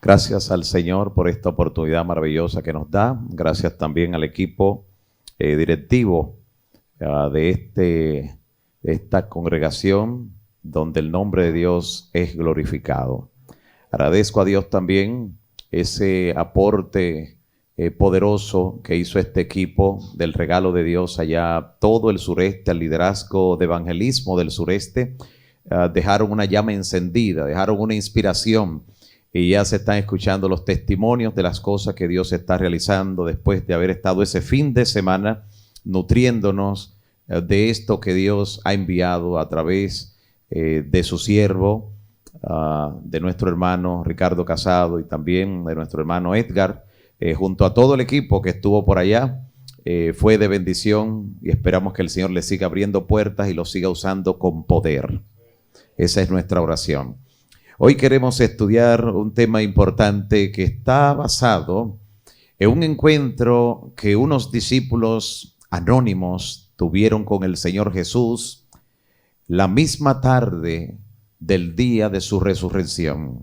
Gracias al Señor por esta oportunidad maravillosa que nos da. Gracias también al equipo directivo de esta congregación donde el nombre de Dios es glorificado. Agradezco a Dios también ese aporte poderoso que hizo este equipo del regalo de Dios allá todo el sureste, al liderazgo de evangelismo del sureste. Dejaron una llama encendida, dejaron una inspiración. Y ya se están escuchando los testimonios de las cosas que Dios está realizando después de haber estado ese fin de semana nutriéndonos de esto que Dios ha enviado a través de su siervo, de nuestro hermano Ricardo Casado y también de nuestro hermano Edgar, junto a todo el equipo que estuvo por allá. Fue de bendición y esperamos que el Señor le siga abriendo puertas y lo siga usando con poder. Esa es nuestra oración. Hoy queremos estudiar un tema importante que está basado en un encuentro que unos discípulos anónimos tuvieron con el Señor Jesús la misma tarde del día de su resurrección.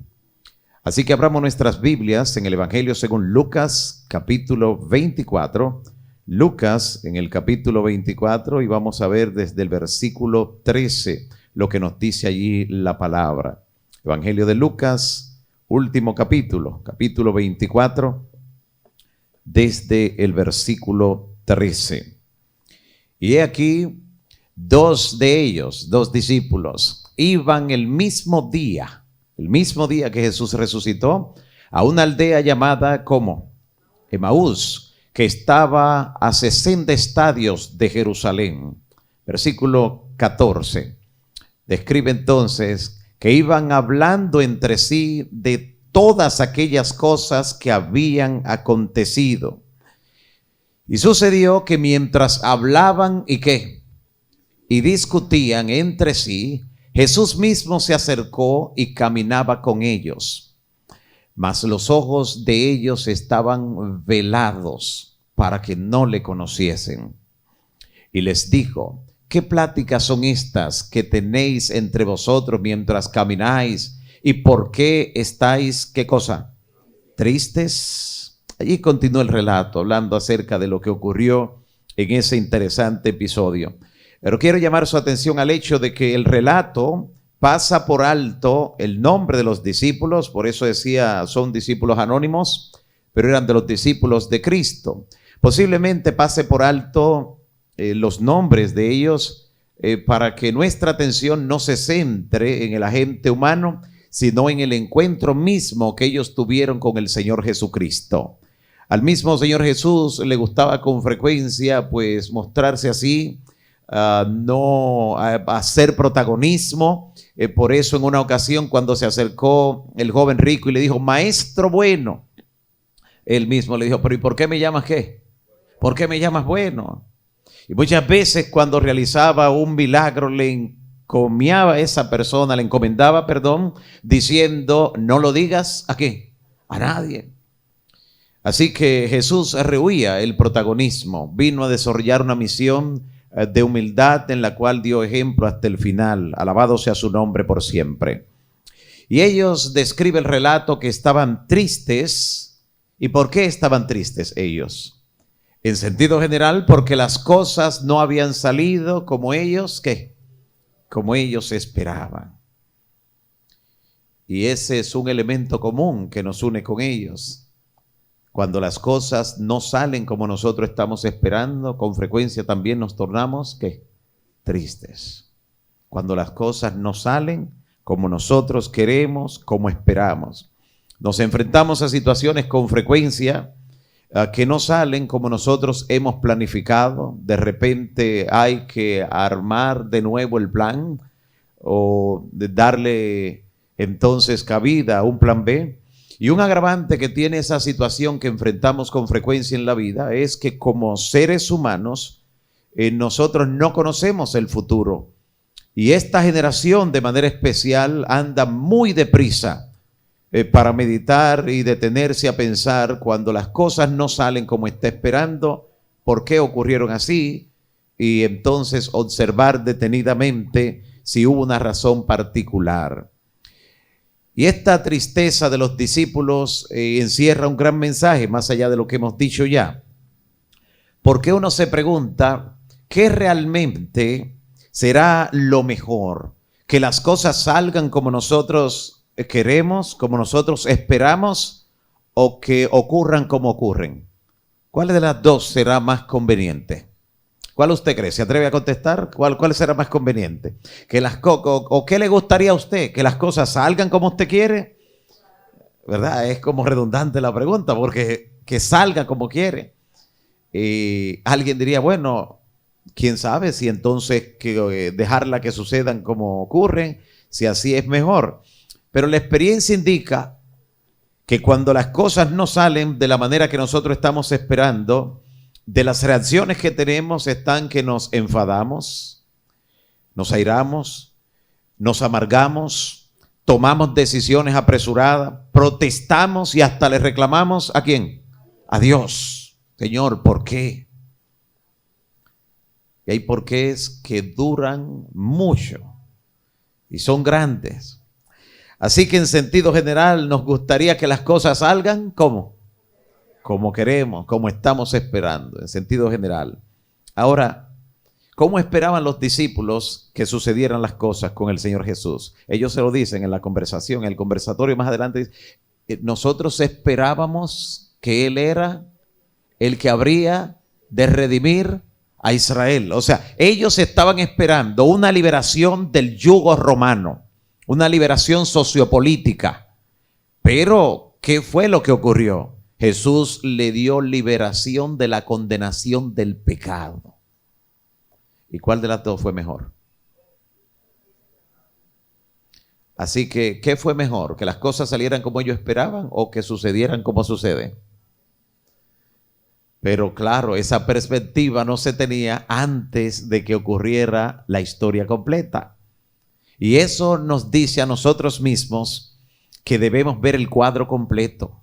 Así que abramos nuestras Biblias en el Evangelio según Lucas, capítulo 24. Lucas en el capítulo 24 y vamos a ver desde el versículo 13 lo que nos dice allí la palabra. Evangelio de Lucas, último capítulo, capítulo 24, desde el versículo 13. Y he aquí, dos discípulos, iban el mismo día que Jesús resucitó, a una aldea llamada como Emaús, que estaba a 60 estadios de Jerusalén. Versículo 14. Describe entonces que iban hablando entre sí de todas aquellas cosas que habían acontecido. Y sucedió que mientras hablaban y discutían entre sí, Jesús mismo se acercó y caminaba con ellos. Mas los ojos de ellos estaban velados para que no le conociesen. Y les dijo: ¿qué pláticas son estas que tenéis entre vosotros mientras camináis? ¿Y por qué estáis, qué cosa? ¿Tristes? Allí continúa el relato, hablando acerca de lo que ocurrió en ese interesante episodio. Pero quiero llamar su atención al hecho de que el relato pasa por alto el nombre de los discípulos, por eso decía, son discípulos anónimos, pero eran de los discípulos de Cristo. Posiblemente pase por alto los nombres de ellos para que nuestra atención no se centre en el agente humano, sino en el encuentro mismo que ellos tuvieron con el Señor Jesucristo. Al mismo Señor Jesús le gustaba con frecuencia pues mostrarse así, no hacer protagonismo. Por eso en una ocasión cuando se acercó el joven rico y le dijo: maestro bueno, él mismo le dijo: pero ¿y por qué me llamas qué? ¿Por qué me llamas bueno? Y muchas veces cuando realizaba un milagro le encomendaba, diciendo: no lo digas ¿a qué? A nadie. Así que Jesús rehuía el protagonismo, vino a desarrollar una misión de humildad en la cual dio ejemplo hasta el final. Alabado sea su nombre por siempre. Y ellos describen el relato que estaban tristes. ¿Y por qué estaban tristes ellos? En sentido general, porque las cosas no habían salido como ellos, ¿qué? Como ellos esperaban. Y ese es un elemento común que nos une con ellos. Cuando las cosas no salen como nosotros estamos esperando, con frecuencia también nos tornamos, ¿qué? Tristes. Cuando las cosas no salen como nosotros queremos, como esperamos. Nos enfrentamos a situaciones con frecuencia que no salen como nosotros hemos planificado. De repente hay que armar de nuevo el plan o darle entonces cabida a un plan B. Y un agravante que tiene esa situación que enfrentamos con frecuencia en la vida es que como seres humanos nosotros no conocemos el futuro. Y esta generación de manera especial anda muy deprisa para meditar y detenerse a pensar cuando las cosas no salen como está esperando, por qué ocurrieron así, y entonces observar detenidamente si hubo una razón particular. Y esta tristeza de los discípulos encierra un gran mensaje, más allá de lo que hemos dicho ya. Porque uno se pregunta, ¿qué realmente será lo mejor? ¿Que las cosas salgan como nosotros queremos, como nosotros esperamos, o que ocurran como ocurren? ¿Cuál de las dos será más conveniente? ¿Cuál usted cree? ¿Se atreve a contestar? ¿Cuál será más conveniente? ¿O qué le gustaría a usted? ¿Que las cosas salgan como usted quiere? ¿Verdad? Es como redundante la pregunta, porque que salga como quiere. Alguien diría, bueno, quién sabe si entonces dejarla que sucedan como ocurren, si así es mejor. Pero la experiencia indica que cuando las cosas no salen de la manera que nosotros estamos esperando, de las reacciones que tenemos están que nos enfadamos, nos airamos, nos amargamos, tomamos decisiones apresuradas, protestamos y hasta le reclamamos ¿a quién? A Dios. Señor, ¿por qué? Y hay porqués que duran mucho y son grandes. Así que en sentido general nos gustaría que las cosas salgan ¿cómo? Como queremos, como estamos esperando, en sentido general. Ahora, ¿cómo esperaban los discípulos que sucedieran las cosas con el Señor Jesús? Ellos se lo dicen en la conversación, en el conversatorio más adelante. Nosotros esperábamos que Él era el que habría de redimir a Israel. O sea, ellos estaban esperando una liberación del yugo romano, una liberación sociopolítica. Pero, ¿qué fue lo que ocurrió? Jesús le dio liberación de la condenación del pecado. ¿Y cuál de las dos fue mejor? Así que, ¿qué fue mejor? ¿Que las cosas salieran como ellos esperaban o que sucedieran como sucede? Pero claro, esa perspectiva no se tenía antes de que ocurriera la historia completa. Y eso nos dice a nosotros mismos que debemos ver el cuadro completo,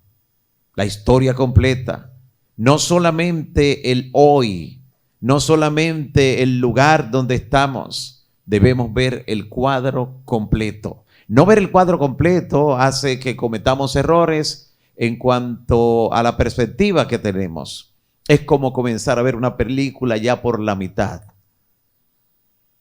la historia completa, no solamente el hoy, no solamente el lugar donde estamos, debemos ver el cuadro completo. No ver el cuadro completo hace que cometamos errores en cuanto a la perspectiva que tenemos. Es como comenzar a ver una película ya por la mitad.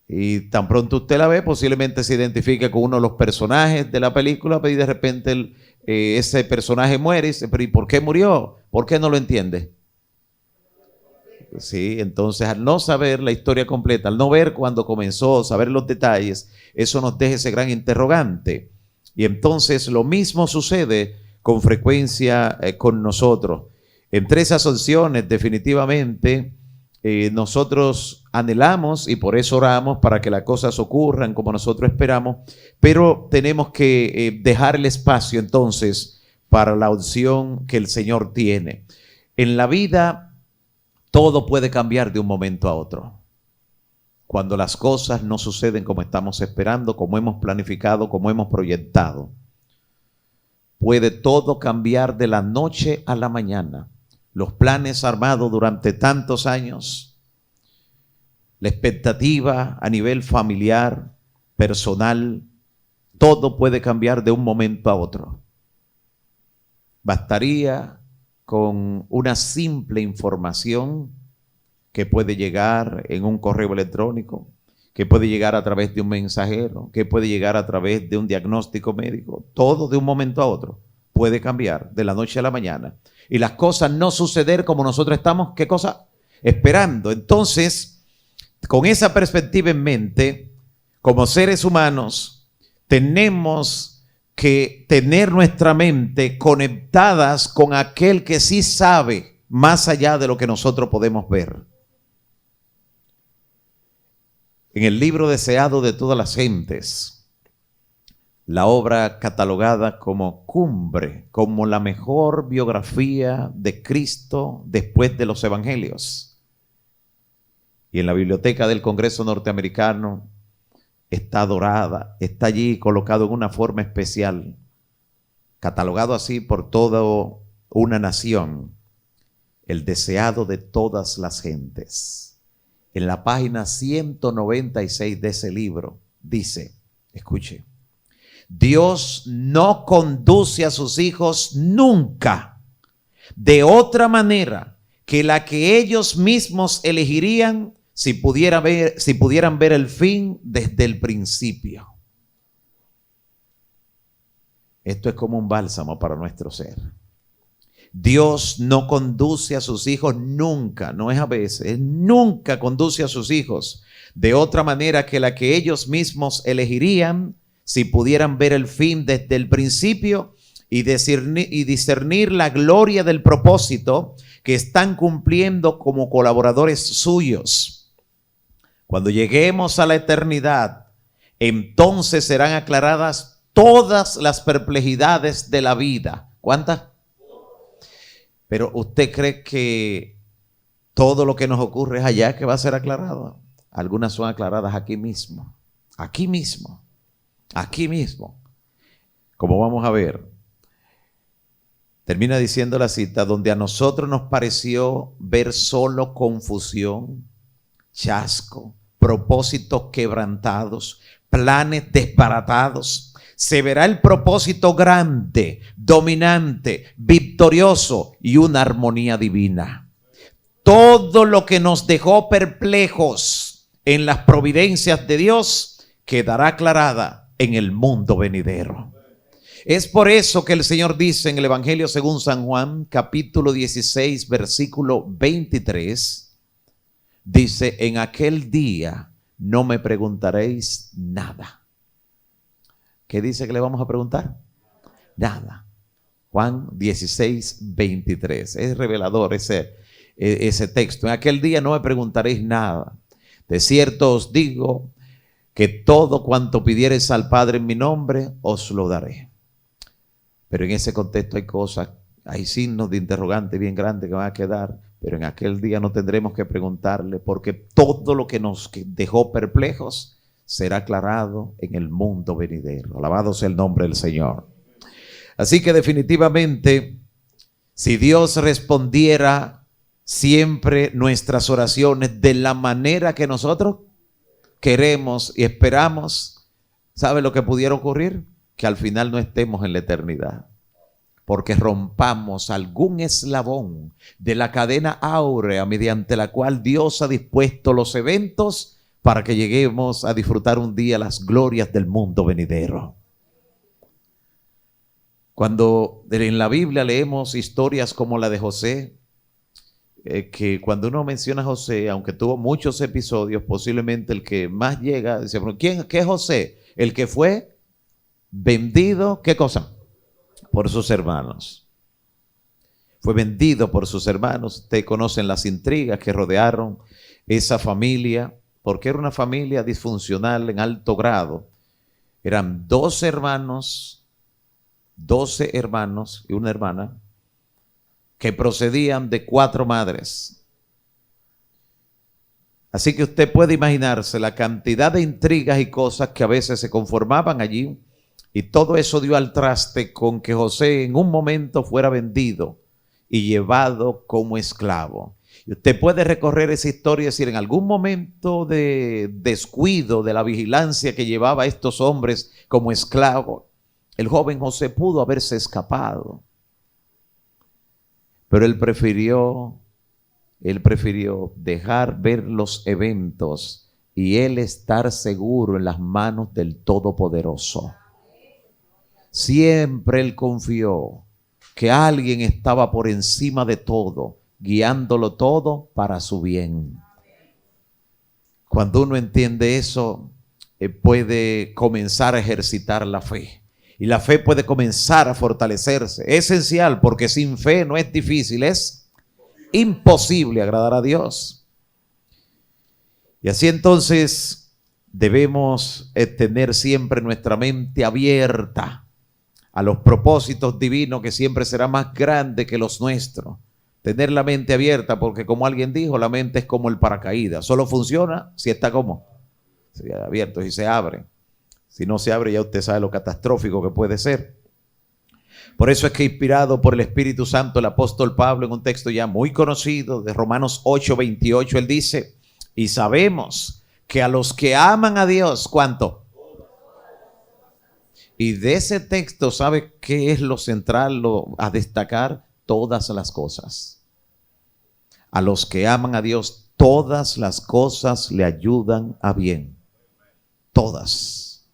Y tan pronto usted la ve, posiblemente se identifique con uno de los personajes de la película, pero de repente ese personaje muere y dice, pero ¿y por qué murió? ¿Por qué no lo entiende? Sí, entonces al no saber la historia completa, al no ver cuándo comenzó, saber los detalles, eso nos deja ese gran interrogante. Y entonces lo mismo sucede con frecuencia con nosotros. Entre esas opciones, definitivamente, nosotros anhelamos y por eso oramos para que las cosas ocurran como nosotros esperamos, pero tenemos que dejar el espacio entonces para la opción que el Señor tiene. En la vida todo puede cambiar de un momento a otro. Cuando las cosas no suceden como estamos esperando, como hemos planificado, como hemos proyectado, puede todo cambiar de la noche a la mañana. Los planes armados durante tantos años, la expectativa a nivel familiar, personal, todo puede cambiar de un momento a otro. Bastaría con una simple información que puede llegar en un correo electrónico, que puede llegar a través de un mensajero, que puede llegar a través de un diagnóstico médico. Todo de un momento a otro puede cambiar de la noche a la mañana. Y las cosas no suceder como nosotros estamos, ¿qué cosa? Esperando. Entonces, con esa perspectiva en mente, como seres humanos, tenemos que tener nuestra mente conectadas con aquel que sí sabe más allá de lo que nosotros podemos ver. En el libro deseado de todas las gentes, la obra catalogada como cumbre, como la mejor biografía de Cristo después de los evangelios. Y en la biblioteca del Congreso norteamericano está dorada, está allí colocado en una forma especial, catalogado así por toda una nación, el deseado de todas las gentes. En la página 196 de ese libro dice, escuche, Dios no conduce a sus hijos nunca de otra manera que la que ellos mismos elegirían si pudieran ver el fin desde el principio. Esto es como un bálsamo para nuestro ser. Dios no conduce a sus hijos nunca, no es a veces, nunca conduce a sus hijos de otra manera que la que ellos mismos elegirían si pudieran ver el fin desde el principio y discernir la gloria del propósito que están cumpliendo como colaboradores suyos. Cuando lleguemos a la eternidad, entonces serán aclaradas todas las perplejidades de la vida. ¿Cuántas? Pero ¿usted cree que todo lo que nos ocurre es allá que va a ser aclarado? Algunas son aclaradas aquí mismo, aquí mismo, aquí mismo. Como vamos a ver, termina diciendo la cita, donde a nosotros nos pareció ver solo confusión, chasco, propósitos quebrantados, planes desbaratados, se verá el propósito grande, dominante, victorioso y una armonía divina. Todo lo que nos dejó perplejos en las providencias de Dios quedará aclarada en el mundo venidero. Es por eso que el Señor dice en el Evangelio según San Juan, capítulo 16, versículo 23, dice, en aquel día no me preguntaréis nada. ¿Qué dice que le vamos a preguntar? Nada. Juan 16, 23. Es revelador ese texto. En aquel día no me preguntaréis nada. De cierto os digo que todo cuanto pidiereis al Padre en mi nombre, os lo daré. Pero en ese contexto hay cosas, hay signos de interrogante bien grandes que van a quedar. Pero en aquel día no tendremos que preguntarle, porque todo lo que nos dejó perplejos será aclarado en el mundo venidero. Alabado sea el nombre del Señor. Así que definitivamente, si Dios respondiera siempre nuestras oraciones de la manera que nosotros queremos y esperamos, ¿sabe lo que pudiera ocurrir? Que al final no estemos en la eternidad, porque rompamos algún eslabón de la cadena áurea mediante la cual Dios ha dispuesto los eventos para que lleguemos a disfrutar un día las glorias del mundo venidero. Cuando en la Biblia leemos historias como la de José, que cuando uno menciona a José, aunque tuvo muchos episodios, posiblemente el que más llega, dice, ¿qué es José? El que fue vendido, ¿qué cosa? Por sus hermanos. Fue vendido por sus hermanos. Ustedes conocen las intrigas que rodearon esa familia, porque era una familia disfuncional en alto grado. Eran 12 hermanos y una hermana que procedían de 4 madres. Así que usted puede imaginarse la cantidad de intrigas y cosas que a veces se conformaban allí, y todo eso dio al traste con que José en un momento fuera vendido y llevado como esclavo. Y usted puede recorrer esa historia y decir, en algún momento de descuido de la vigilancia que llevaba a estos hombres como esclavos, el joven José pudo haberse escapado. Pero él prefirió dejar ver los eventos y él estar seguro en las manos del Todopoderoso. Siempre él confió que alguien estaba por encima de todo, guiándolo todo para su bien. Cuando uno entiende eso, puede comenzar a ejercitar la fe. Y la fe puede comenzar a fortalecerse. Es esencial, porque sin fe no es difícil, es imposible agradar a Dios. Y así entonces debemos tener siempre nuestra mente abierta a los propósitos divinos, que siempre será más grande que los nuestros. Tener la mente abierta, porque como alguien dijo, la mente es como el paracaídas. Solo funciona si está como abierto, si se abre. Si no se abre, ya usted sabe lo catastrófico que puede ser. Por eso es que, inspirado por el Espíritu Santo, el apóstol Pablo, en un texto ya muy conocido de Romanos 8:28, él dice, y sabemos que a los que aman a Dios, ¿cuánto? Y de ese texto, ¿sabe qué es lo central, a destacar? Todas las cosas. A los que aman a Dios, todas las cosas le ayudan a bien. Todas.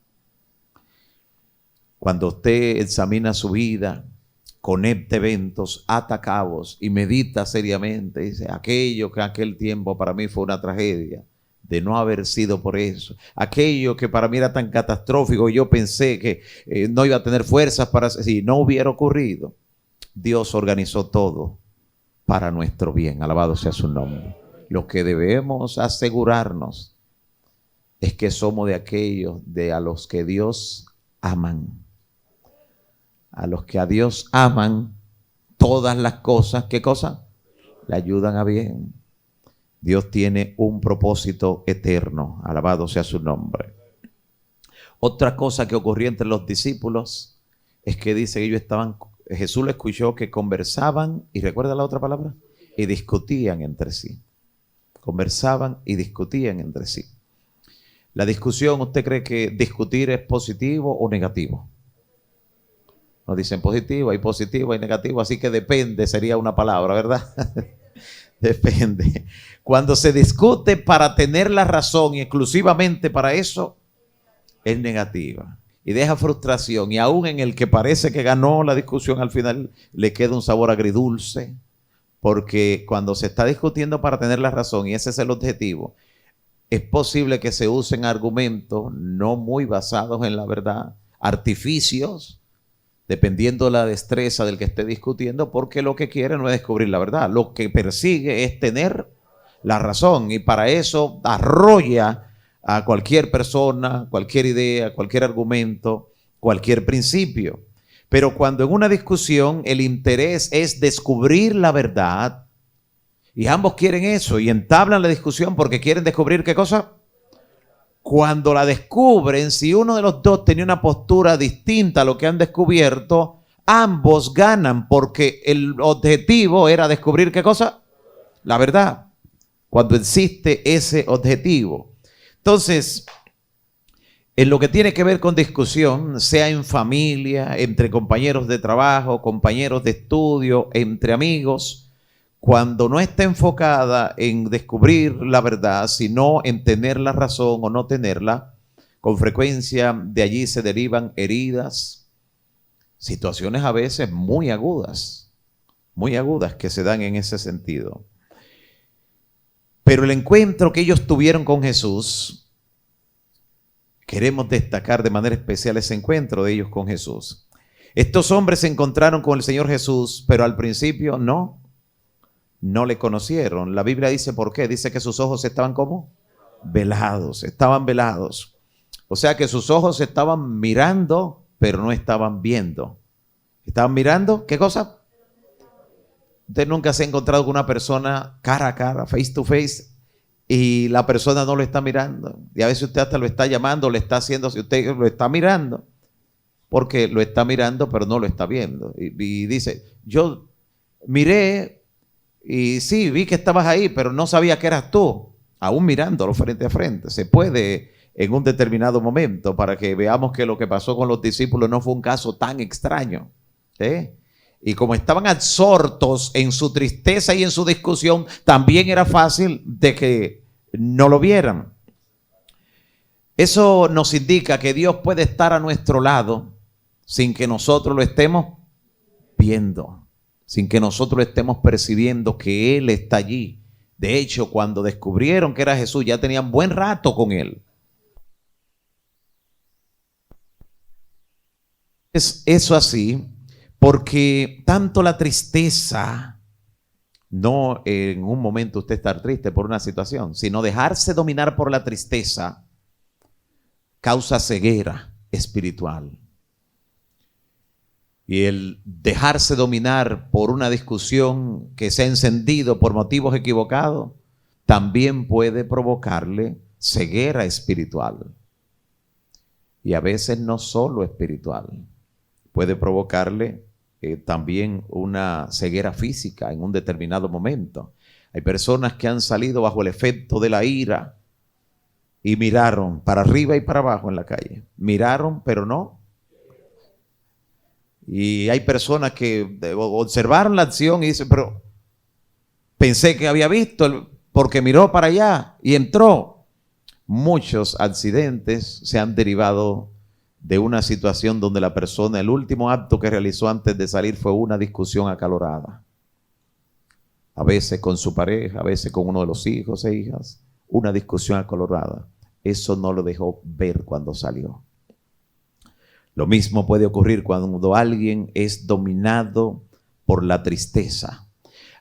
Cuando usted examina su vida, conecta eventos, ata cabos y medita seriamente, dice, aquello que aquel tiempo para mí fue una tragedia, de no haber sido por eso. Aquello que para mí era tan catastrófico, yo pensé que no iba a tener fuerzas para, si no hubiera ocurrido. Dios organizó todo para nuestro bien, alabado sea su nombre. Lo que debemos asegurarnos es que somos de aquellos a los que Dios aman. A los que a Dios aman, todas las cosas, ¿qué cosa? Le ayudan a bien. Dios tiene un propósito eterno, alabado sea su nombre. Otra cosa que ocurrió entre los discípulos es que dice que ellos estaban, Jesús le escuchó que conversaban, y recuerda la otra palabra, y discutían entre sí. Conversaban y discutían entre sí. La discusión, ¿usted cree que discutir es positivo o negativo? Nos dicen positivo, hay negativo, así que depende, sería una palabra, ¿verdad? Depende. Cuando se discute para tener la razón y exclusivamente para eso, es negativa. Y deja frustración. Y aún en el que parece que ganó la discusión, al final le queda un sabor agridulce. Porque cuando se está discutiendo para tener la razón, y ese es el objetivo, es posible que se usen argumentos no muy basados en la verdad, artificios, dependiendo de la destreza del que esté discutiendo, porque lo que quiere no es descubrir la verdad, lo que persigue es tener la razón, y para eso arrolla a cualquier persona, cualquier idea, cualquier argumento, cualquier principio. Pero cuando en una discusión el interés es descubrir la verdad, y ambos quieren eso, y entablan la discusión porque quieren descubrir ¿qué cosa? Cuando la descubren, si uno de los dos tenía una postura distinta a lo que han descubierto, ambos ganan porque el objetivo era descubrir ¿qué cosa? La verdad. Cuando existe ese objetivo. Entonces, en lo que tiene que ver con discusión, sea en familia, entre compañeros de trabajo, compañeros de estudio, entre amigos, cuando no está enfocada en descubrir la verdad, sino en tener la razón o no tenerla, con frecuencia de allí se derivan heridas, situaciones a veces muy agudas que se dan en ese sentido. Pero el encuentro que ellos tuvieron con Jesús, queremos destacar de manera especial ese encuentro de ellos con Jesús. Estos hombres se encontraron con el Señor Jesús, pero al principio no le conocieron. La Biblia dice ¿por qué? Dice que sus ojos estaban ¿cómo? Estaban velados. O sea que sus ojos estaban mirando, pero no estaban viendo. ¿Estaban mirando? ¿Qué cosa? Usted nunca se ha encontrado con una persona cara a cara, face to face, y la persona no lo está mirando. Y a veces usted hasta lo está llamando, le está haciendo, si usted lo está mirando, porque lo está mirando, pero no lo está viendo. Y dice, yo miré, y sí, vi que estabas ahí, pero no sabía que eras tú, aún mirándolo frente a frente. Se puede en un determinado momento, para que veamos que lo que pasó con los discípulos no fue un caso tan extraño. Y como estaban absortos en su tristeza y en su discusión, también era fácil de que no lo vieran. Eso nos indica que Dios puede estar a nuestro lado sin que nosotros lo estemos viendo, sin que nosotros estemos percibiendo que Él está allí. De hecho, cuando descubrieron que era Jesús, ya tenían buen rato con Él. Es eso así, porque tanto la tristeza, no en un momento usted estar triste por una situación, sino dejarse dominar por la tristeza, causa ceguera espiritual. Y el dejarse dominar por una discusión que se ha encendido por motivos equivocados, también puede provocarle ceguera espiritual. Y a veces no solo espiritual, puede provocarle también una ceguera física en un determinado momento. Hay personas que han salido bajo el efecto de la ira y miraron para arriba y para abajo en la calle. Miraron, pero no Y hay personas que observaron la acción y dicen, pero pensé que había visto porque miró para allá y entró. Muchos accidentes se han derivado de una situación donde la persona, el último acto que realizó antes de salir fue una discusión acalorada. A veces con su pareja, a veces con uno de los hijos e hijas, una discusión acalorada. Eso no lo dejó ver cuando salió. Lo mismo puede ocurrir cuando alguien es dominado por la tristeza.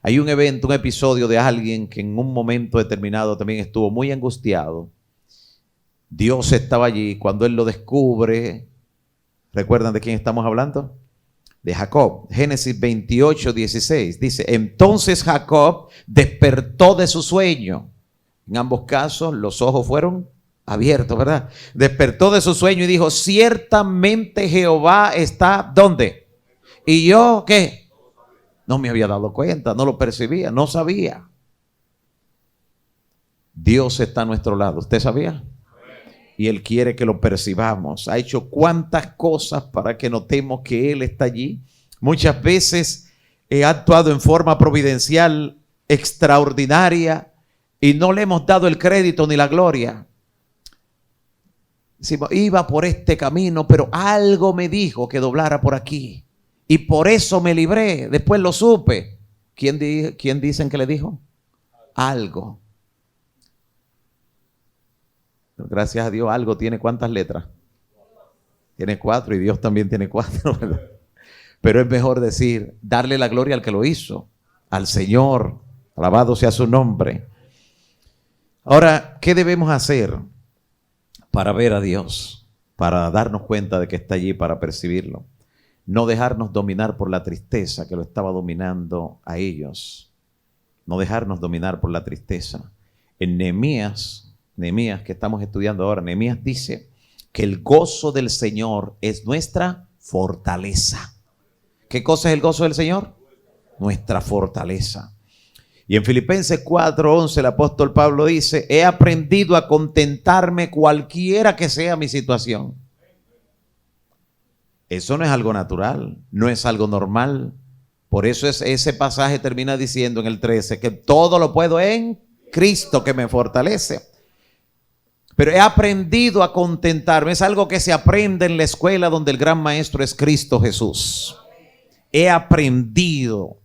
Hay un evento, un episodio de alguien que en un momento determinado también estuvo muy angustiado. Dios estaba allí cuando él lo descubre. ¿Recuerdan de quién estamos hablando? De Jacob. Génesis 28:16 dice, entonces Jacob despertó de su sueño. En ambos casos los ojos fueron abiertos, ¿verdad? Despertó de su sueño y dijo, ciertamente Jehová está, ¿dónde? Y yo, ¿qué? No me había dado cuenta, no lo percibía, no sabía. Dios está a nuestro lado, ¿usted sabía? Y Él quiere que lo percibamos. Ha hecho cuantas cosas para que notemos que Él está allí. Muchas veces ha actuado en forma providencial, extraordinaria, y no le hemos dado el crédito ni la gloria. Decimos, iba por este camino, pero algo me dijo que doblara por aquí. Y por eso me libré. Después lo supe. ¿Quién dicen que le dijo? Algo. Gracias a Dios, algo tiene ¿cuántas letras? Tiene 4 y Dios también tiene 4, ¿verdad? Pero es mejor decir, darle la gloria al que lo hizo, al Señor, alabado sea su nombre. Ahora, ¿qué debemos hacer para ver a Dios? Para darnos cuenta de que está allí, para percibirlo. No dejarnos dominar por la tristeza que lo estaba dominando a ellos. No dejarnos dominar por la tristeza. En Nehemías que estamos estudiando ahora, Nehemías dice que el gozo del Señor es nuestra fortaleza. ¿Qué cosa es el gozo del Señor? Nuestra fortaleza. Y en Filipenses 4:11 el apóstol Pablo dice, he aprendido a contentarme cualquiera que sea mi situación. Eso no es algo natural, no es algo normal. Por eso ese pasaje termina diciendo en el 13 que todo lo puedo en Cristo que me fortalece. Pero he aprendido a contentarme. Es algo que se aprende en la escuela donde el gran maestro es Cristo Jesús. He aprendido.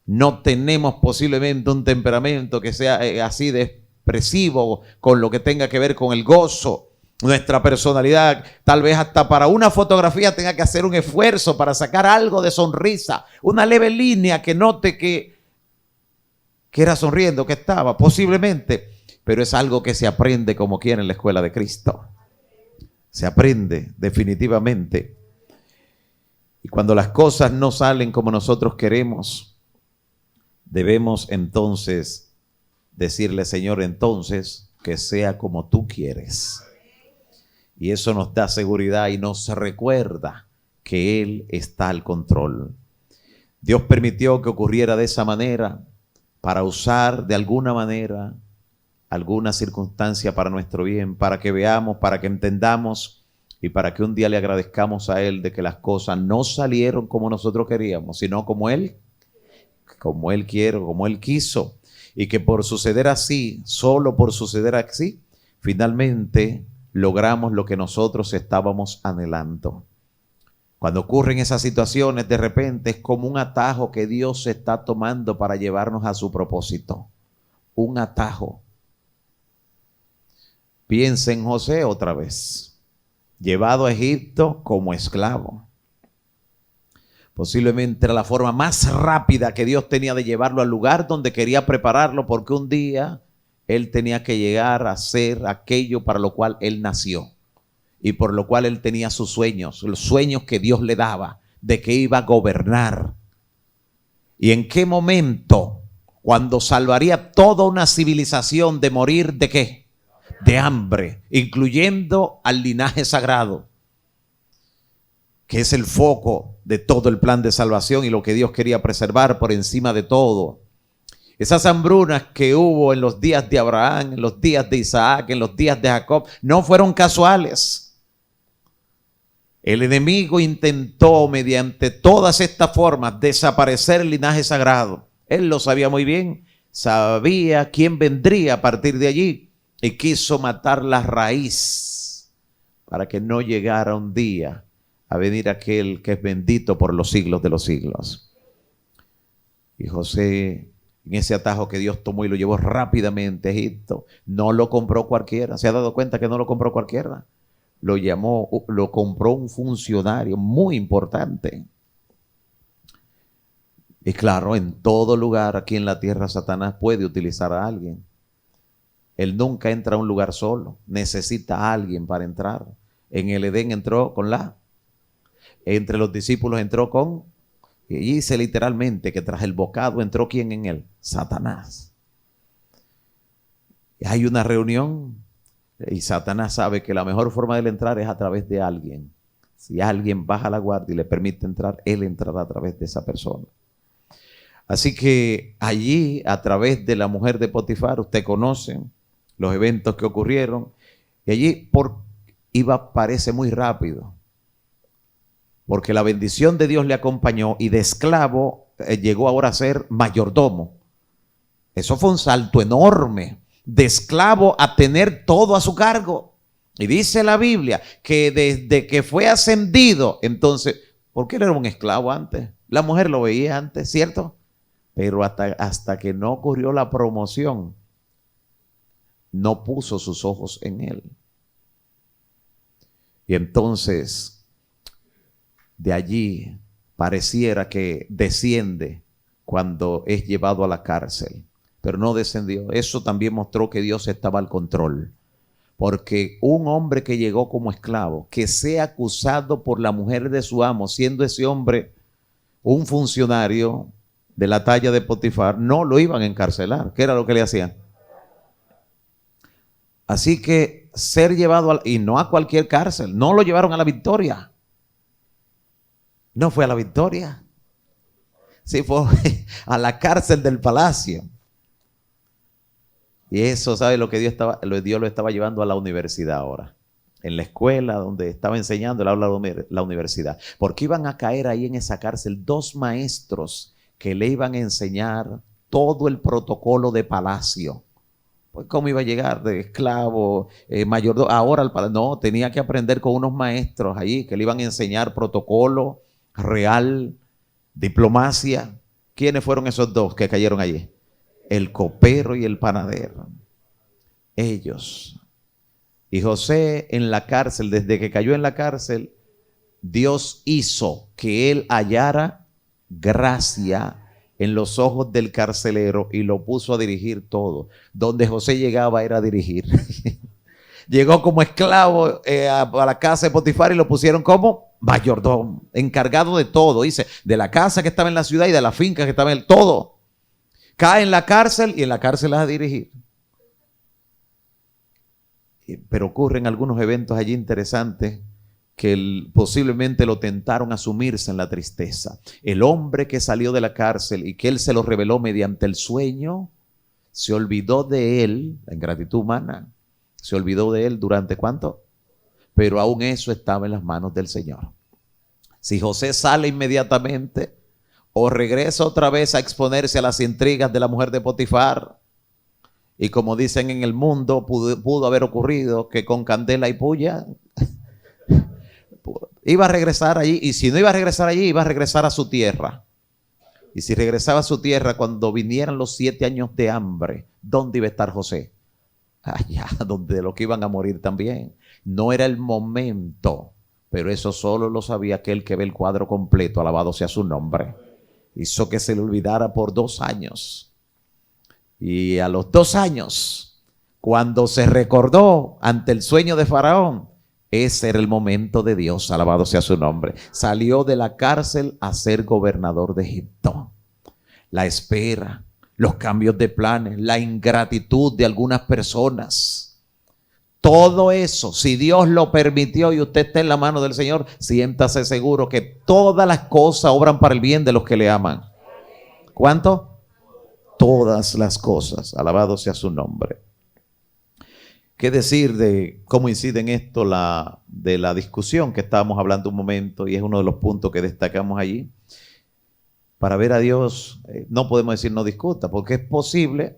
No tenemos posiblemente un temperamento que sea así de expresivo con lo que tenga que ver con el gozo. Nuestra personalidad, tal vez hasta para una fotografía tenga que hacer un esfuerzo para sacar algo de sonrisa. Una leve línea que note que era sonriendo, que estaba, posiblemente. Pero es algo que se aprende como quiera en la escuela de Cristo. Se aprende definitivamente. Y cuando las cosas no salen como nosotros queremos, debemos entonces decirle, Señor, entonces que sea como tú quieres. Y eso nos da seguridad y nos recuerda que Él está al control. Dios permitió que ocurriera de esa manera para usar de alguna manera alguna circunstancia para nuestro bien, para que veamos, para que entendamos y para que un día le agradezcamos a Él de que las cosas no salieron como nosotros queríamos, sino como Él quiere, como Él quiso. Y que por suceder así, solo por suceder así, finalmente logramos lo que nosotros estábamos anhelando. Cuando ocurren esas situaciones, de repente es como un atajo que Dios está tomando para llevarnos a su propósito. Un atajo. Piensa en José otra vez, llevado a Egipto como esclavo. Posiblemente era la forma más rápida que Dios tenía de llevarlo al lugar donde quería prepararlo, porque un día él tenía que llegar a hacer aquello para lo cual él nació y por lo cual él tenía sus sueños, los sueños que Dios le daba de que iba a gobernar. ¿Y en qué momento? Cuando salvaría toda una civilización de morir ¿de qué? De hambre, incluyendo al linaje sagrado, que es el foco de todo el plan de salvación y lo que Dios quería preservar por encima de todo. Esas hambrunas que hubo en los días de Abraham, en los días de Isaac, en los días de Jacob, no fueron casuales. El enemigo intentó mediante todas estas formas desaparecer el linaje sagrado. Él lo sabía muy bien, sabía quién vendría a partir de allí y quiso matar la raíz para que no llegara un día a venir aquel que es bendito por los siglos de los siglos. Y José, en ese atajo que Dios tomó y lo llevó rápidamente a Egipto, no lo compró cualquiera. ¿Se ha dado cuenta que no lo compró cualquiera? Lo compró un funcionario muy importante. Y claro, en todo lugar aquí en la tierra Satanás puede utilizar a alguien. Él nunca entra a un lugar solo, necesita a alguien para entrar. En el Edén entró con entre los discípulos entró con, y dice literalmente que tras el bocado entró ¿quién en él? Satanás. Y hay una reunión y Satanás sabe que la mejor forma de él entrar es a través de alguien. Si alguien baja la guardia y le permite entrar, él entrará a través de esa persona. Así que allí, a través de la mujer de Potifar, usted conoce los eventos que ocurrieron. Y allí parece muy rápido, porque la bendición de Dios le acompañó y de esclavo llegó ahora a ser mayordomo. Eso fue un salto enorme, de esclavo a tener todo a su cargo. Y dice la Biblia que desde que fue ascendido, entonces, porque él era un esclavo antes, la mujer lo veía antes, ¿cierto? Pero hasta que no ocurrió la promoción, no puso sus ojos en él. Y entonces, de allí pareciera que desciende cuando es llevado a la cárcel, pero no descendió. Eso también mostró que Dios estaba al control, porque un hombre que llegó como esclavo, que sea acusado por la mujer de su amo, siendo ese hombre un funcionario de la talla de Potifar, no lo iban a encarcelar. ¿Qué era lo que le hacían? Así que ser llevado, y no a cualquier cárcel, no lo llevaron a la Victoria. No fue a la Victoria. Sí, fue a la cárcel del palacio. Y eso, ¿sabe lo que Dios lo estaba llevando a la universidad ahora? En la escuela donde estaba enseñando, él habla de la universidad. Porque iban a caer ahí en esa cárcel 2 maestros que le iban a enseñar todo el protocolo de palacio. Pues cómo iba a llegar de esclavo, mayordomo, ahora al palacio. No, tenía que aprender con unos maestros allí que le iban a enseñar protocolo real, diplomacia. ¿Quiénes fueron esos 2 que cayeron allí? El copero y el panadero. Ellos. Y José en la cárcel, desde que cayó en la cárcel, Dios hizo que él hallara gracia en los ojos del carcelero y lo puso a dirigir todo. Donde José llegaba era a dirigir. Llegó como esclavo a la casa de Potifar y lo pusieron como mayordomo, encargado de todo. Dice, de la casa que estaba en la ciudad y de la finca que estaba en todo. Cae en la cárcel y en la cárcel vas a dirigir. Pero ocurren algunos eventos allí interesantes que posiblemente lo tentaron a sumirse en la tristeza. El hombre que salió de la cárcel y que él se lo reveló mediante el sueño, se olvidó de él, la ingratitud humana, se olvidó de él durante ¿cuánto? Pero aún eso estaba en las manos del Señor. Si José sale inmediatamente o regresa otra vez a exponerse a las intrigas de la mujer de Potifar, y como dicen en el mundo, pudo haber ocurrido que con candela y puya iba a regresar allí, y si no iba a regresar allí, iba a regresar a su tierra. Y si regresaba a su tierra cuando vinieran los 7 años de hambre, ¿dónde iba a estar José? Allá donde los que iban a morir también. No era el momento, pero eso solo lo sabía aquel que ve el cuadro completo, alabado sea su nombre. Hizo que se le olvidara por 2 años. Y a los 2 años, cuando se recordó ante el sueño de Faraón, ese era el momento de Dios, alabado sea su nombre. Salió de la cárcel a ser gobernador de Egipto. La espera, los cambios de planes, la ingratitud de algunas personas. Todo eso, si Dios lo permitió y usted está en la mano del Señor, siéntase seguro que todas las cosas obran para el bien de los que le aman. ¿Cuánto? Todas las cosas, alabado sea su nombre. ¿Qué decir de cómo incide en esto de la discusión que estábamos hablando un momento? Y es uno de los puntos que destacamos allí. Para ver a Dios, no podemos decir no discuta, porque es posible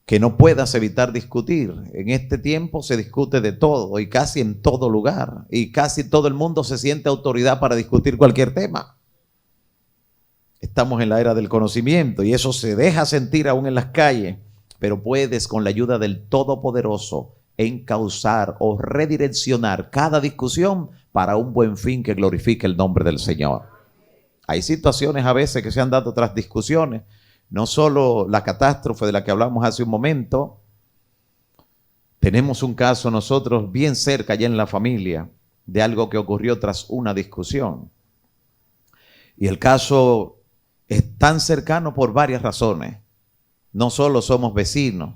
que no puedas evitar discutir. En este tiempo se discute de todo y casi en todo lugar. Y casi todo el mundo se siente autoridad para discutir cualquier tema. Estamos en la era del conocimiento y eso se deja sentir aún en las calles. Pero puedes, con la ayuda del Todopoderoso, encauzar o redireccionar cada discusión para un buen fin que glorifique el nombre del Señor. Hay situaciones a veces que se han dado tras discusiones, no solo la catástrofe de la que hablamos hace un momento. Tenemos un caso nosotros bien cerca allá en la familia de algo que ocurrió tras una discusión. Y el caso es tan cercano por varias razones. No solo somos vecinos,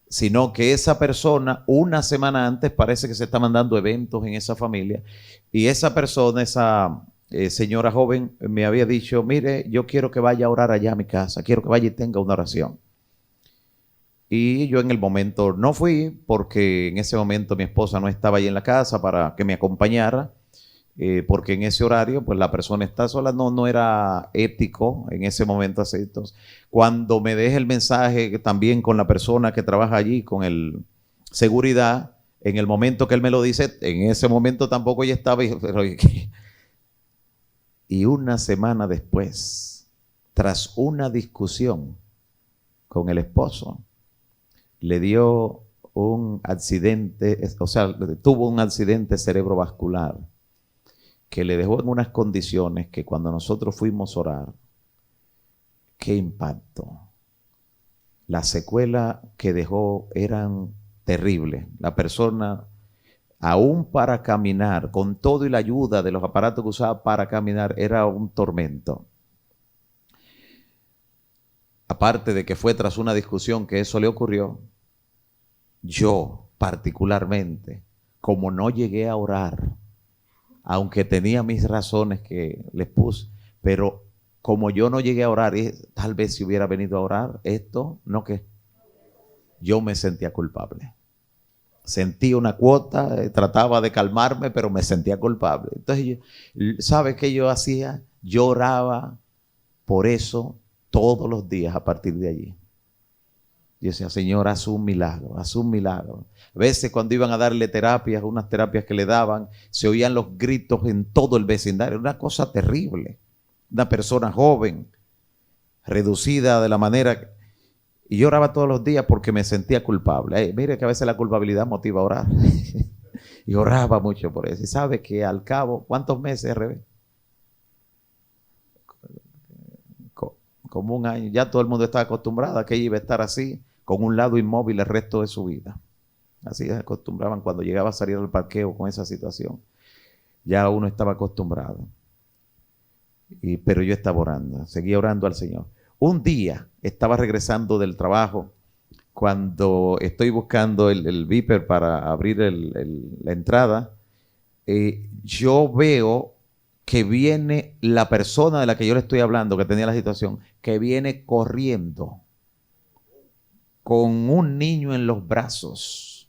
sino que esa persona una semana antes parece que se estaban dando eventos en esa familia y esa persona, esa señora joven me había dicho, mire, yo quiero que vaya a orar allá a mi casa, quiero que vaya y tenga una oración. Y yo en el momento no fui porque en ese momento mi esposa no estaba ahí en la casa para que me acompañara. Porque en ese horario pues la persona está sola, no era ético en ese momento hacer esto. Cuando me deja el mensaje también con la persona que trabaja allí, con el seguridad, en el momento que él me lo dice, en ese momento tampoco ella estaba. Y una semana después, tras una discusión con el esposo, le dio un accidente, o sea, tuvo un accidente cerebrovascular que le dejó en unas condiciones que cuando nosotros fuimos a orar, qué impacto. Las secuelas que dejó eran terribles. La persona, aún para caminar, con todo y la ayuda de los aparatos que usaba para caminar, era un tormento. Aparte de que fue tras una discusión que eso le ocurrió, yo particularmente, como no llegué a orar, aunque tenía mis razones que les puse, pero como yo no llegué a orar, tal vez si hubiera venido a orar, yo me sentía culpable. Sentí una cuota, trataba de calmarme, pero me sentía culpable. Entonces, ¿sabe qué yo hacía? Yo oraba por eso todos los días a partir de allí. Yo decía, Señor, haz un milagro, haz un milagro. A veces cuando iban a darle terapias, unas terapias que le daban, se oían los gritos en todo el vecindario. Una cosa terrible. Una persona joven, reducida de la manera. Y yo oraba todos los días porque me sentía culpable. Mire que a veces la culpabilidad motiva a orar. Y oraba mucho por eso. Y sabe que al cabo, ¿cuántos meses, Rebe? Como un año. Ya todo el mundo estaba acostumbrado a que ella iba a estar así, con un lado inmóvil el resto de su vida. Así se acostumbraban cuando llegaba a salir al parqueo con esa situación. Ya uno estaba acostumbrado. Pero yo estaba orando, seguía orando al Señor. Un día estaba regresando del trabajo, cuando estoy buscando el beeper para abrir la entrada, yo veo que viene la persona de la que yo le estoy hablando, que tenía la situación, que viene corriendo con un niño en los brazos.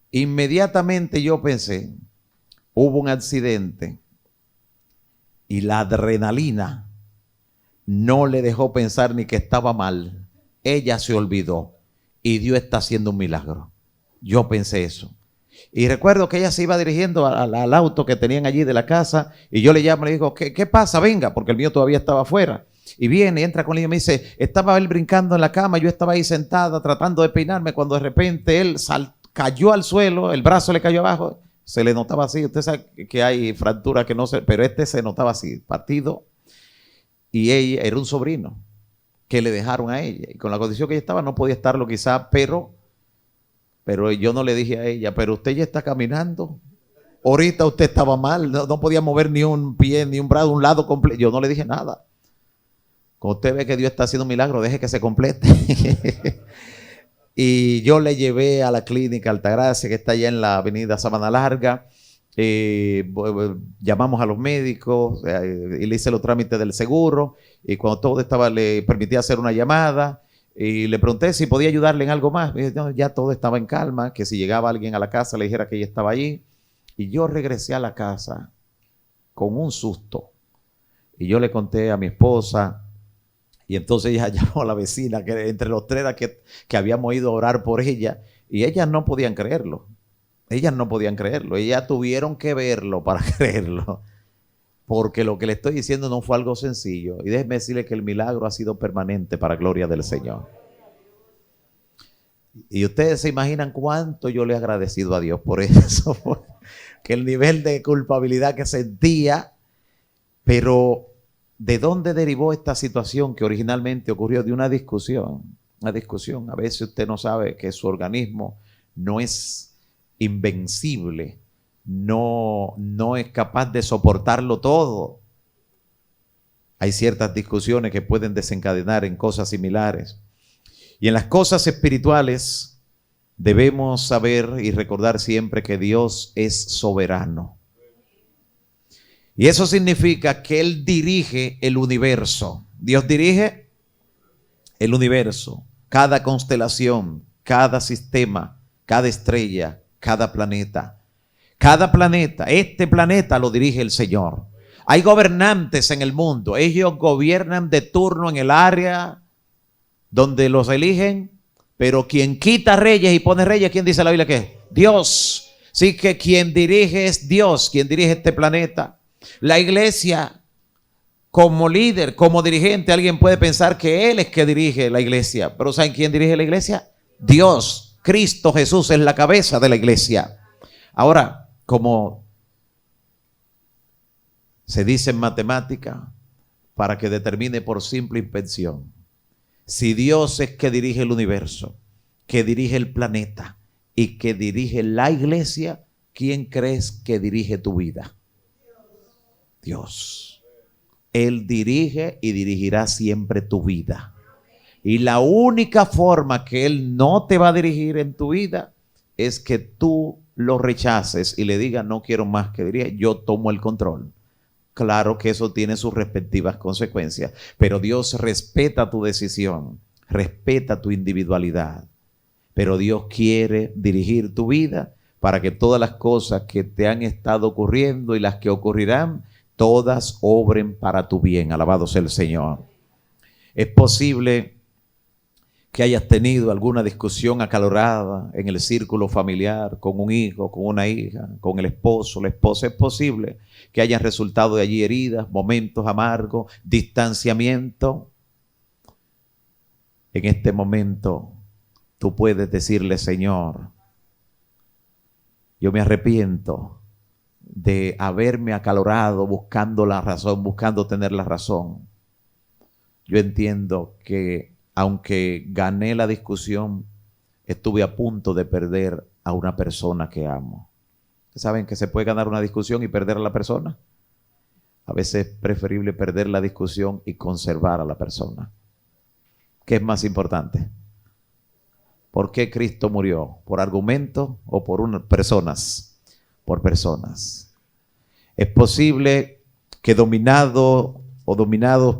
Inmediatamente yo pensé, hubo un accidente y la adrenalina no le dejó pensar ni que estaba mal. Ella se olvidó y Dios está haciendo un milagro. Yo pensé eso. Y recuerdo que ella se iba dirigiendo al auto que tenían allí de la casa y yo le llamo y le digo, ¿qué pasa? Venga, porque el mío todavía estaba afuera. Y viene, entra con él y me dice, estaba él brincando en la cama, yo estaba ahí sentada tratando de peinarme cuando de repente él cayó al suelo, el brazo le cayó abajo, se le notaba así. Usted sabe que hay fracturas que no se, pero se notaba así, partido. Y ella era un sobrino que le dejaron a ella. Y con la condición que ella estaba no podía estarlo quizá, pero yo no le dije a ella, pero usted ya está caminando. Ahorita usted estaba mal, no podía mover ni un pie, ni un brazo, un lado completo. Yo no le dije nada. Cuando usted ve que Dios está haciendo un milagro, deje que se complete. Y yo le llevé a la clínica Altagracia, que está allá en la avenida Sabana Larga. Llamamos a los médicos y le hice los trámites del seguro. Y cuando todo estaba, le permití hacer una llamada. Y le pregunté si podía ayudarle en algo más. Me dijo, no, ya todo estaba en calma, que si llegaba alguien a la casa le dijera que ella estaba allí. Y yo regresé a la casa con un susto. Y yo le conté a mi esposa, y entonces ella llamó a la vecina, que entre los tres que habíamos ido a orar por ella, y ellas no podían creerlo. Ellas no podían creerlo. Ellas tuvieron que verlo para creerlo. Porque lo que le estoy diciendo no fue algo sencillo. Y déjeme decirle que el milagro ha sido permanente para gloria del Señor. Y ustedes se imaginan cuánto yo le he agradecido a Dios por eso. Que el nivel de culpabilidad que sentía. Pero ¿de dónde derivó esta situación que originalmente ocurrió? De una discusión. Una discusión. A veces usted no sabe que su organismo no es invencible. No es capaz de soportarlo todo. Hay ciertas discusiones que pueden desencadenar en cosas similares. Y en las cosas espirituales debemos saber y recordar siempre que Dios es soberano. Y eso significa que Él dirige el universo. Dios dirige el universo, cada constelación, cada sistema, cada estrella, cada planeta. Cada planeta, este planeta lo dirige el Señor. Hay gobernantes en el mundo. Ellos gobiernan de turno en el área donde los eligen. Pero quien quita reyes y pone reyes, ¿quién dice la Biblia que es? Dios. Sí, que quien dirige es Dios, quien dirige este planeta. La iglesia, como líder, como dirigente, alguien puede pensar que Él es que dirige la iglesia. Pero ¿saben quién dirige la iglesia? Dios. Cristo Jesús es la cabeza de la iglesia. Ahora, como se dice en matemática, para que determine por simple invención, si Dios es que dirige el universo, que dirige el planeta y que dirige la iglesia, ¿quién crees que dirige tu vida? Dios. Él dirige y dirigirá siempre tu vida. Y la única forma que Él no te va a dirigir en tu vida es que tú lo rechaces y le digas, no quiero más que dirija, yo tomo el control. Claro que eso tiene sus respectivas consecuencias, pero Dios respeta tu decisión, respeta tu individualidad. Pero Dios quiere dirigir tu vida para que todas las cosas que te han estado ocurriendo y las que ocurrirán, todas obren para tu bien. Alabado sea el Señor. Es posible que hayas tenido alguna discusión acalorada en el círculo familiar, con un hijo, con una hija, con el esposo, la esposa. Es posible que hayan resultado de allí heridas, momentos amargos, distanciamiento. En este momento tú puedes decirle, Señor, yo me arrepiento de haberme acalorado buscando la razón, buscando tener la razón. Yo entiendo que aunque gané la discusión, estuve a punto de perder a una persona que amo. ¿Saben que se puede ganar una discusión y perder a la persona? A veces es preferible perder la discusión y conservar a la persona. ¿Qué es más importante? ¿Por qué Cristo murió? ¿Por argumentos o por personas? Por personas. Es posible que dominados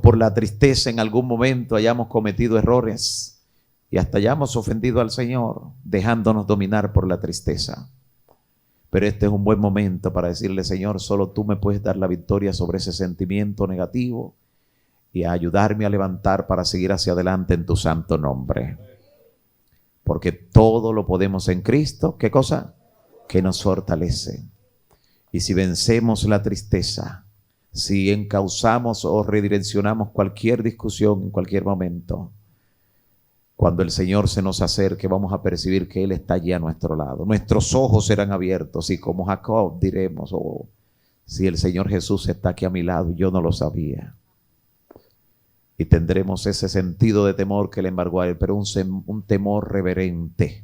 por la tristeza en algún momento hayamos cometido errores y hasta hayamos ofendido al Señor, dejándonos dominar por la tristeza. Pero este es un buen momento para decirle, Señor, solo tú me puedes dar la victoria sobre ese sentimiento negativo y a ayudarme a levantar para seguir hacia adelante en tu santo nombre. Porque todo lo podemos en Cristo. ¿Qué cosa? Que nos fortalece. Y si vencemos la tristeza, si encauzamos o redireccionamos cualquier discusión en cualquier momento, cuando el Señor se nos acerque, vamos a percibir que Él está allí a nuestro lado. Nuestros ojos serán abiertos y como Jacob diremos, oh, si el Señor Jesús está aquí a mi lado, yo no lo sabía. Y tendremos ese sentido de temor que le embargó a Él, pero un temor reverente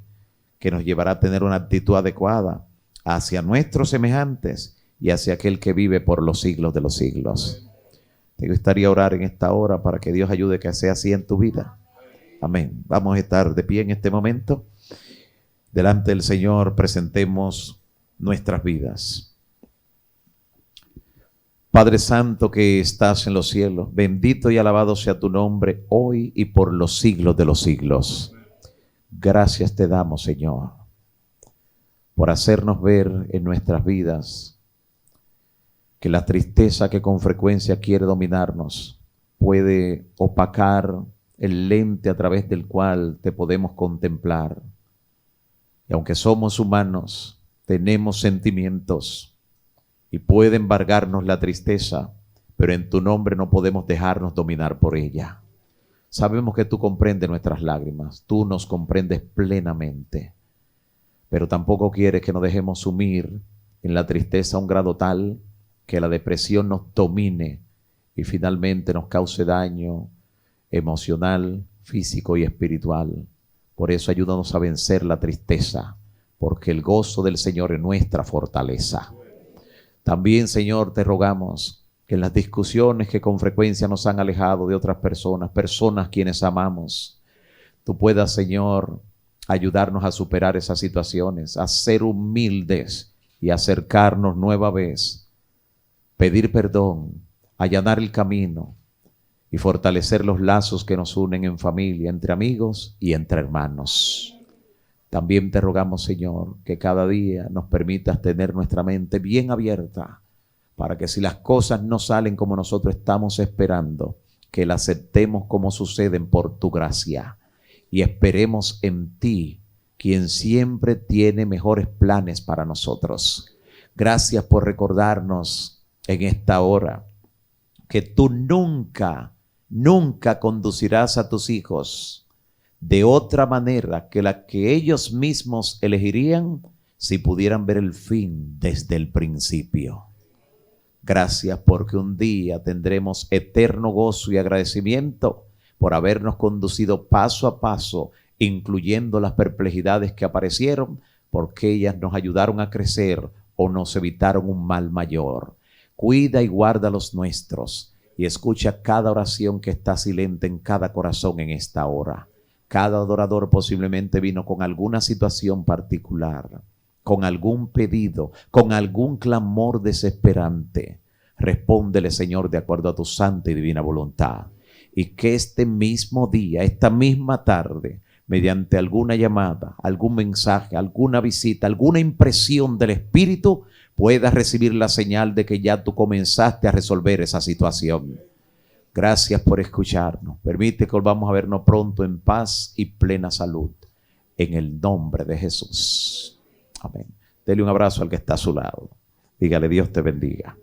que nos llevará a tener una actitud adecuada hacia nuestros semejantes y hacia aquel que vive por los siglos de los siglos. Te gustaría orar en esta hora para que Dios ayude que sea así en tu vida. Amén. Vamos a estar de pie en este momento. Delante del Señor presentemos nuestras vidas. Padre Santo que estás en los cielos, bendito y alabado sea tu nombre hoy y por los siglos de los siglos. Gracias te damos, Señor, por hacernos ver en nuestras vidas que la tristeza que con frecuencia quiere dominarnos puede opacar el lente a través del cual te podemos contemplar. Y aunque somos humanos, tenemos sentimientos y puede embargarnos la tristeza, pero en tu nombre no podemos dejarnos dominar por ella. Sabemos que tú comprendes nuestras lágrimas, tú nos comprendes plenamente, pero tampoco quieres que nos dejemos sumir en la tristeza a un grado tal que la depresión nos domine y finalmente nos cause daño emocional, físico y espiritual. Por eso ayúdanos a vencer la tristeza, porque el gozo del Señor es nuestra fortaleza. También, Señor, te rogamos que en las discusiones que con frecuencia nos han alejado de otras personas, personas quienes amamos, tú puedas, Señor, ayudarnos a superar esas situaciones, a ser humildes y acercarnos nueva vez, pedir perdón, allanar el camino y fortalecer los lazos que nos unen en familia, entre amigos y entre hermanos. También te rogamos, Señor, que cada día nos permitas tener nuestra mente bien abierta para que si las cosas no salen como nosotros estamos esperando, que las aceptemos como suceden por tu gracia y esperemos en ti, quien siempre tiene mejores planes para nosotros. Gracias por recordarnos en esta hora que tú nunca conducirás a tus hijos de otra manera que la que ellos mismos elegirían si pudieran ver el fin desde el principio. Gracias porque un día tendremos eterno gozo y agradecimiento por habernos conducido paso a paso, incluyendo las perplejidades que aparecieron, porque ellas nos ayudaron a crecer o nos evitaron un mal mayor. Cuida y guarda los nuestros y escucha cada oración que está silente en cada corazón en esta hora. Cada adorador posiblemente vino con alguna situación particular, con algún pedido, con algún clamor desesperante. Respóndele, Señor, de acuerdo a tu santa y divina voluntad. Y que este mismo día, esta misma tarde, mediante alguna llamada, algún mensaje, alguna visita, alguna impresión del Espíritu, puedas recibir la señal de que ya tú comenzaste a resolver esa situación. Gracias por escucharnos. Permite que volvamos a vernos pronto en paz y plena salud. En el nombre de Jesús. Amén. Dele un abrazo al que está a su lado. Dígale, Dios te bendiga.